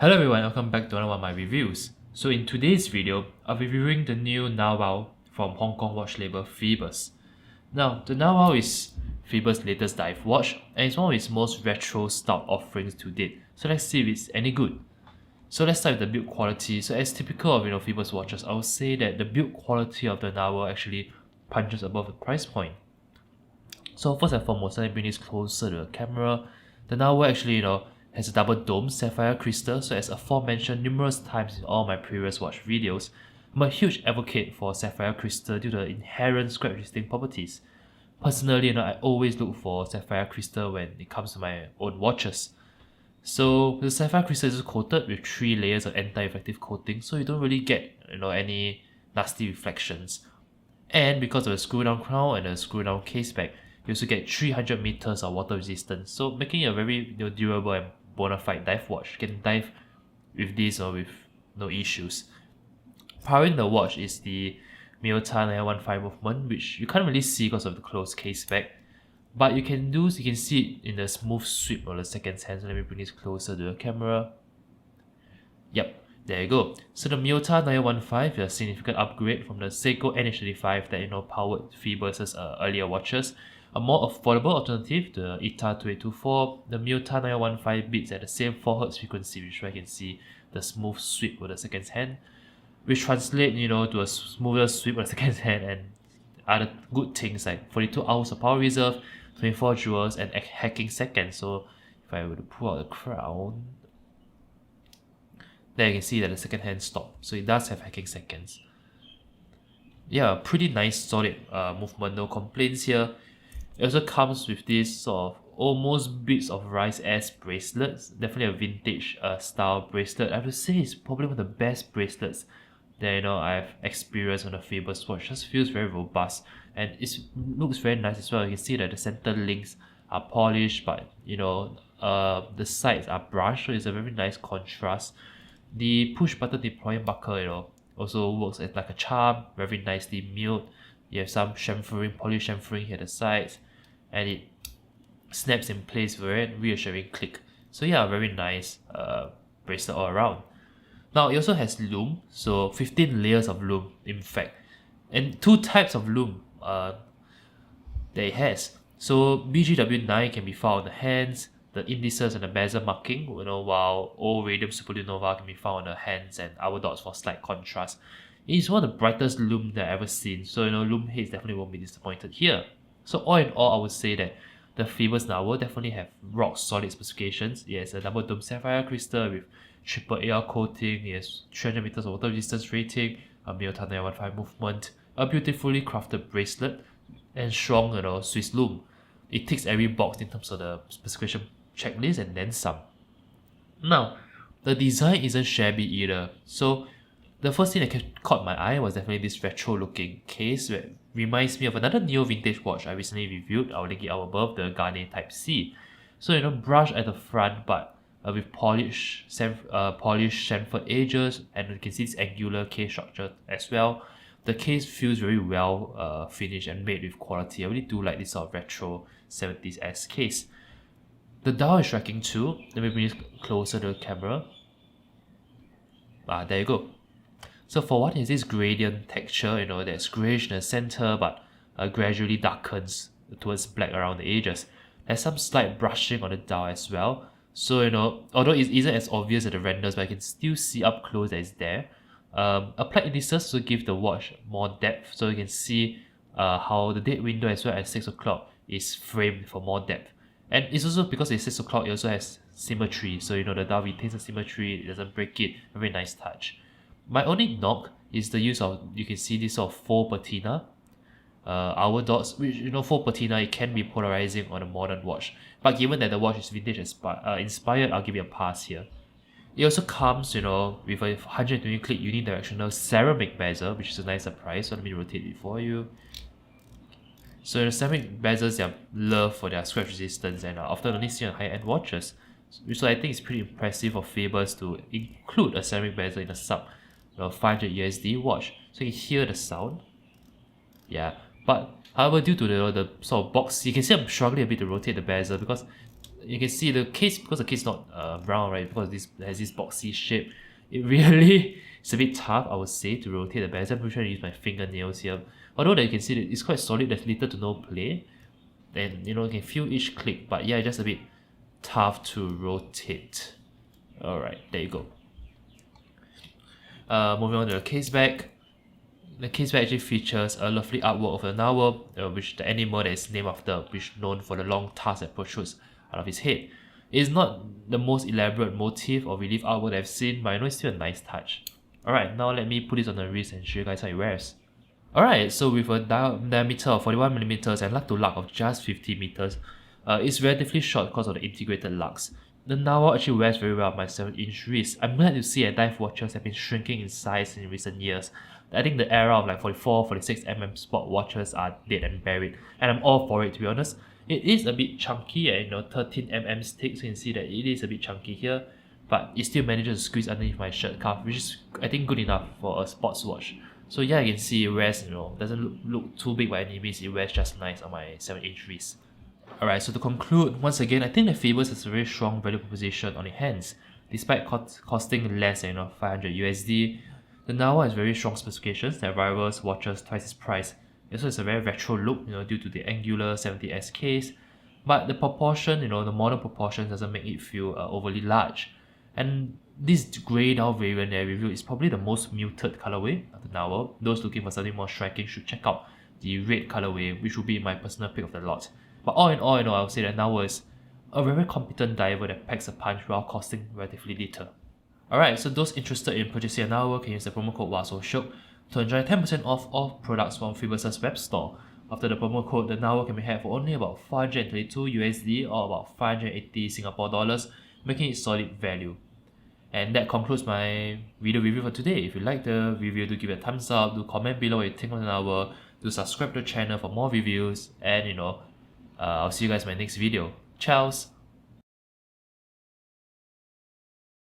Hello everyone, welcome back to another one of my reviews. So in today's video, I'll be reviewing the new Narwhal from Hong Kong watch label Phoibos. Now, the Narwhal is Phoibos' latest dive watch and it's one of its most retro style offerings to date. So let's see if it's any good. So let's start with the build quality. So as typical of Phoibos watches, I would say that the build quality of the Narwhal actually punches above the price point. So first and foremost, let me bring this closer to the camera. The Narwhal actually, has a double dome sapphire crystal. So as aforementioned numerous times in all my previous watch videos, I'm a huge advocate for sapphire crystal due to the inherent scratch resisting properties. Personally, I always look for sapphire crystal when it comes to my own watches. So the sapphire crystal is coated with 3 layers of anti-reflective coating, so you don't really get any nasty reflections. And because of the screw down crown and the screw down case back, you also get 300 meters of water resistance, so making it a very durable and bona fide dive watch. You can dive with this or with no issues. Powering the watch is the Miyota 915 movement, which you can't really see because of the closed case back. But you can see it in the smooth sweep of the second hand. So let me bring this closer to the camera. Yep, there you go. So the Miyota 915 is a significant upgrade from the Seiko NH35 that powered Phoibos' earlier watches. A more affordable alternative, the ITA 2824, the Miyota 915 beats at the same 4Hz frequency, which I can see the smooth sweep with the second hand, which translate to a smoother sweep with the second hand and other good things like 42 hours of power reserve, 24 joules and hacking seconds. So if I were to pull out the crown, there you can see that the second hand stopped, so it does have hacking seconds. Yeah, pretty nice solid movement, no complaints here. It also comes with this sort of almost bits of rice ass bracelets. Definitely a vintage style bracelet. I have to say it's probably one of the best bracelets that I've experienced on a Phoibos watch. Just feels very robust and it looks very nice as well. You can see that the center links are polished, but the sides are brushed, so it's a very nice contrast. The push button deploying buckle also works as like a charm, very nicely milled. You have some chamfering, polished chamfering here at the sides, and it snaps in place with a very reassuring click. So yeah, very nice bracelet all around. Now it also has loom, so 15 layers of loom in fact, and 2 types of loom that it has. So BGW9 can be found on the hands, the indices and the bezel marking, while old radium supernova can be found on the hands and hour dots for slight contrast. It is one of the brightest loom that I've ever seen, so loom heads definitely won't be disappointed here. So all in all, I would say that the Phoibos Narwhal definitely have rock solid specifications. It has a double dome sapphire crystal with triple AR coating, it has 300 meters of water resistance rating, a Miyota 915 movement, a beautifully crafted bracelet, and strong Swiss loom. It ticks every box in terms of the specification checklist and then some. Now, the design isn't shabby either. So the first thing that caught my eye was definitely this retro looking case, that reminds me of another neo vintage watch I recently reviewed. I'll link it out above, the Garnet Type C. So brushed at the front, but with polished chamfered edges, and you can see this angular case structure as well. The case feels very well finished and made with quality. I really do like this sort of retro 70s-esque case. The dial is striking too. Let me bring this closer to the camera. There you go. So for what is this gradient texture, that's grayish in the center but gradually darkens towards black around the edges. There's some slight brushing on the dial as well. So although it isn't as obvious as the renders, but I can still see up close that it's there. Applied indices also give the watch more depth, so you can see how the date window as well as 6 o'clock is framed for more depth. And it's also because it's 6 o'clock, it also has symmetry, so the dial retains the symmetry, it doesn't break it. A very nice touch. My only knock is the use of, you can see this sort of faux patina hour dots, which faux patina, it can be polarizing on a modern watch, but given that the watch is vintage inspired, I'll give it a pass here. It also comes with a 120 click unidirectional ceramic bezel, which is a nice surprise. So let me rotate it for you. So the ceramic bezels, they are loved for their scratch resistance and are often only seen on high-end watches. So I think it's pretty impressive for Phoibos to include a ceramic bezel in a sub 500 USD watch. So you can hear the sound. Yeah, but however, due to the sort of box, you can see I'm struggling a bit to rotate the bezel because you can see the case, because the case is not brown, right? Because this has this boxy shape, it really it's a bit tough, I would say, to rotate the bezel. I'm pretty sure I use my fingernails here. Although that you can see that it's quite solid, there's little to no play. And you know, you can feel each click, but yeah, just a bit tough to rotate. Alright, there you go. Moving on to the case back. The case back actually features a lovely artwork of the narwhal, which the animal that is named after, which is known for the long tusk that protrudes out of his head. It is not the most elaborate motif or relief artwork that I've seen, but I know it's still a nice touch. Alright, now let me put this on the wrist and show you guys how it wears. Alright, so with a diameter of 41mm and lug to lug of just 50 meters, it's relatively short because of the integrated lugs. The narwhal actually wears very well on my 7-inch wrist. I'm glad to see that dive watches have been shrinking in size in recent years. I think the era of like 44, 46mm sport watches are dead and buried, and I'm all for it, to be honest. It is a bit chunky at 13mm stick, so you can see that it is a bit chunky here, but it still manages to squeeze underneath my shirt cuff, which is I think good enough for a sports watch. So yeah, you can see it wears, doesn't look too big by any means, it wears just nice on my 7-inch wrist. Alright, so to conclude, once again, I think the Phoibos has a very strong value proposition on its hands. Despite costing less than 500 USD, the narwhal has very strong specifications that rivals watches twice its price. It also has a very retro look, due to the angular 70S case, but the proportion, the modern proportion doesn't make it feel overly large. And this grey now variant that I reviewed is probably the most muted colorway of the narwhal. Those looking for something more striking should check out the red colorway, which will be my personal pick of the lot. But all in all, I would say that narwhal is a very competent diver that packs a punch while costing relatively little. Alright, so those interested in purchasing a narwhal can use the promo code Shiok to enjoy 10% off all products from Phoibos' web store. After the promo code, the narwhal can be had for only about 422 USD or about 580 Singapore dollars, making it solid value. And that concludes my video review for today. If you like the review, do give it a thumbs up, do comment below what you think of the narwhal, do subscribe to the channel for more reviews, and I'll see you guys in my next video. Ciao!